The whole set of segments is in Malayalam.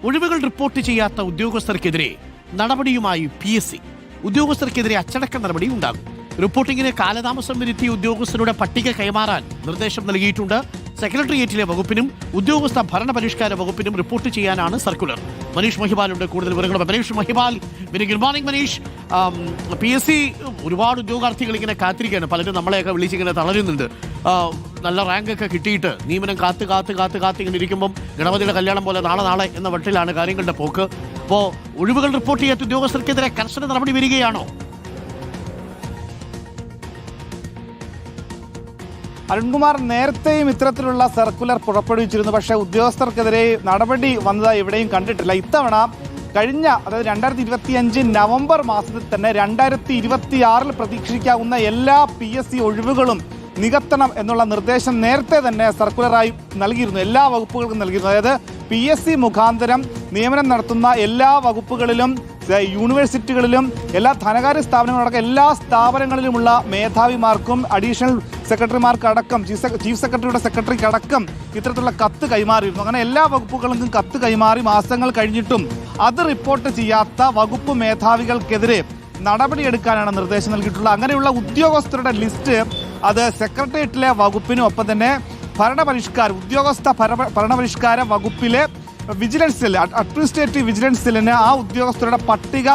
ഒഴിവുകൾ റിപ്പോർട്ട് ചെയ്യാത്ത ഉദ്യോഗസ്ഥർക്കെതിരെ നടപടിയുമായി PSC. ഉദ്യോഗസ്ഥർക്കെതിരെ അച്ചടക്ക നടപടി ഉണ്ടാകും. റിപ്പോർട്ടിങ്ങിന് കാലതാമസം വരുത്തിയ ഉദ്യോഗസ്ഥരുടെ പട്ടിക കൈമാറാൻ നിർദ്ദേശം നൽകിയിട്ടുണ്ട്. സെക്രട്ടേറിയറ്റിലെ വകുപ്പിനും ഉദ്യോഗസ്ഥ ഭരണ പരിഷ്കാര വകുപ്പിനും റിപ്പോർട്ട് ചെയ്യാനാണ് സർക്കുലർ. മനീഷ് മഹിപാലുണ്ട് കൂടുതൽ വിവരങ്ങൾ. Manish Mahipal, very good morning Manish. PSC ഒരുപാട് ഉദ്യോഗാർത്ഥികൾ ഇങ്ങനെ കാത്തിരിക്കുകയാണ്. പലരും നമ്മളെയൊക്കെ വിളിച്ചിങ്ങനെ തളരുന്നുണ്ട്. നല്ല റാങ്കൊക്കെ കിട്ടിയിട്ട് നിയമനം കാത്ത് ഇങ്ങനെ ഇരിക്കുമ്പം ഗണപതിയുടെ കല്യാണം പോലെ നാളെ എന്ന വട്ടിലാണ് കാര്യങ്ങളുടെ പോക്ക്. അപ്പോൾ ഒഴിവുകൾ റിപ്പോർട്ട് ചെയ്യാത്ത ഉദ്യോഗസ്ഥർക്കെതിരെ കർശന നടപടി വരികയാണോ? അരുൺകുമാർ, നേരത്തെയും ഇത്തരത്തിലുള്ള സർക്കുലർ പുറപ്പെടുവിച്ചിരുന്നു. പക്ഷേ ഉദ്യോഗസ്ഥർക്കെതിരെ നടപടി വന്നതായി എവിടെയും കണ്ടിട്ടില്ല. ഇത്തവണ കഴിഞ്ഞ, അതായത് 2025 നവംബർ മാസത്തിൽ തന്നെ 2026 പ്രതീക്ഷിക്കാവുന്ന എല്ലാ PSC ഒഴിവുകളും നികത്തണം എന്നുള്ള നിർദ്ദേശം നേരത്തെ തന്നെ സർക്കുലറായി നൽകിയിരുന്നു, എല്ലാ വകുപ്പുകൾക്കും നൽകിയിരുന്നു. അതായത് PSC മുഖാന്തരം നിയമനം നടത്തുന്ന എല്ലാ വകുപ്പുകളിലും, യൂണിവേഴ്സിറ്റികളിലും, എല്ലാ ധനകാര്യ സ്ഥാപനങ്ങളടക്കം എല്ലാ സ്ഥാപനങ്ങളിലുമുള്ള മേധാവിമാർക്കും അഡീഷണൽ സെക്രട്ടറിമാർക്കടക്കം ചീഫ് സെക്രട്ടറിയുടെ സെക്രട്ടറിക്കടക്കം ഇത്തരത്തിലുള്ള കത്ത് കൈമാറിയിരുന്നു. അങ്ങനെ എല്ലാ വകുപ്പുകൾക്കും കത്ത് കൈമാറി മാസങ്ങൾ കഴിഞ്ഞിട്ടും അത് റിപ്പോർട്ട് ചെയ്യാത്ത വകുപ്പ് മേധാവികൾക്കെതിരെ നടപടിയെടുക്കാനാണ് നിർദ്ദേശം നൽകിയിട്ടുള്ളത്. അങ്ങനെയുള്ള ഉദ്യോഗസ്ഥരുടെ ലിസ്റ്റ് അത് സെക്രട്ടേറിയറ്റിലെ വകുപ്പിനും ഒപ്പം തന്നെ ഉദ്യോഗസ്ഥ ഭരണപരിഷ്കാര വകുപ്പിലെ വിജിലൻസ് സെൽ, അഡ്മിനിസ്ട്രേറ്റീവ് വിജിലൻസ് സെല്ലിന് ആ ഉദ്യോഗസ്ഥരുടെ പട്ടിക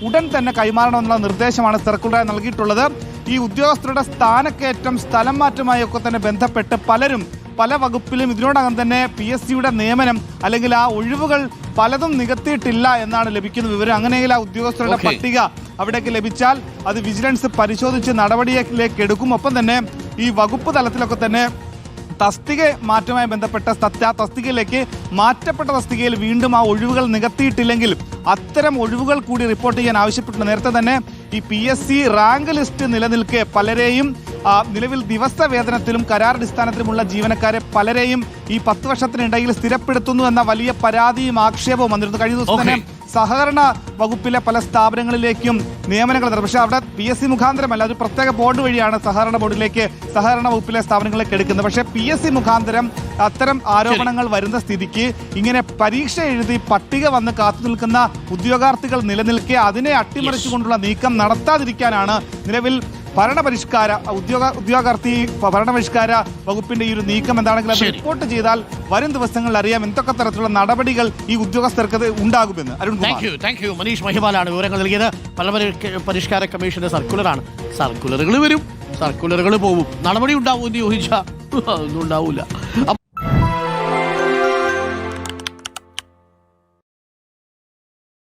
ഉടൻ തന്നെ കൈമാറണമെന്നുള്ള നിർദ്ദേശമാണ് സർക്കുലറായി നൽകിയിട്ടുള്ളത്. ഈ ഉദ്യോഗസ്ഥരുടെ സ്ഥാനക്കയറ്റം, സ്ഥലം മാറ്റമായി ഒക്കെ തന്നെ ബന്ധപ്പെട്ട് പലരും പല വകുപ്പിലും ഇതിനോടകം തന്നെ PSCയുടെ നിയമനം അല്ലെങ്കിൽ ആ ഒഴിവുകൾ പലതും നികത്തിയിട്ടില്ല എന്നാണ് ലഭിക്കുന്ന വിവരം. അങ്ങനെയെങ്കിൽ ആ ഉദ്യോഗസ്ഥരുടെ പട്ടിക അവിടേക്ക് ലഭിച്ചാൽ അത് വിജിലൻസ് പരിശോധിച്ച് നടപടിയിലേക്ക് എടുക്കും. ഒപ്പം തന്നെ ഈ വകുപ്പ് തലത്തിലൊക്കെ തന്നെ തസ്തിക മാറ്റവുമായി ബന്ധപ്പെട്ട തസ്തികയിലേക്ക് മാറ്റപ്പെട്ട തസ്തികയിൽ വീണ്ടും ആ ഒഴിവുകൾ നികത്തിയിട്ടില്ലെങ്കിൽ അത്തരം ഒഴിവുകൾ കൂടി റിപ്പോർട്ട് ചെയ്യാൻ ആവശ്യപ്പെട്ടിട്ടുണ്ട്. നേരത്തെ തന്നെ ഈ PSC റാങ്ക് ലിസ്റ്റ് നിലനിൽക്കെ പലരെയും നിലവിൽ ദിവസവേതനത്തിലും കരാറടിസ്ഥാനത്തിലുമുള്ള ജീവനക്കാരെ പലരെയും ഈ 10 വർഷത്തിനിടയിൽ സ്ഥിരപ്പെടുത്തുന്നു എന്ന വലിയ പരാതിയും ആക്ഷേപവും വന്നിരുന്നു. കഴിഞ്ഞ ദിവസം തന്നെ സഹകരണ വകുപ്പിലെ പല സ്ഥാപനങ്ങളിലേക്കും നിയമനങ്ങൾ നടത്തും. പക്ഷേ അവിടെ PSC മുഖാന്തരമല്ല, ഒരു പ്രത്യേക ബോർഡ് വഴിയാണ് സഹകരണ വകുപ്പിലെ സ്ഥാപനങ്ങളിലേക്ക് എടുക്കുന്നത്. പക്ഷേ PSC മുഖാന്തരം അത്തരം ആരോപണങ്ങൾ വരുന്ന സ്ഥിതിക്ക് ഇങ്ങനെ പരീക്ഷ എഴുതി പട്ടിക വന്ന് കാത്തു നിൽക്കുന്ന ഉദ്യോഗാർത്ഥികൾ നിലനിൽക്കെ അതിനെ അട്ടിമറിച്ചുകൊണ്ടുള്ള നീക്കം നടത്താതിരിക്കാനാണ് നിലവിൽ ഉദ്യോഗാർത്ഥി ഭരണപരിഷ്കാര വകുപ്പിന്റെ ഈ ഒരു നീക്കം. എന്താണെങ്കിൽ അത് റിപ്പോർട്ട് ചെയ്താൽ വരും ദിവസങ്ങളിൽ അറിയാം എന്തൊക്കെ തരത്തിലുള്ള നടപടികൾ ഈ ഉദ്യോഗസ്ഥർക്ക് ഉണ്ടാകുമെന്ന്. താങ്ക് യു മനീഷ് മഹിപാലാണ് വിവരങ്ങൾ നൽകിയത്. ഭരണപരിഷ്കാര കമ്മീഷന്റെ സർക്കുലറാണ്. സർക്കുലറുകൾ വരും, സർക്കുലറുകൾ പോവും, നടപടി ഉണ്ടാവും എന്ന് ചോദിച്ചാൽ ഒന്നും ഉണ്ടാവില്ല.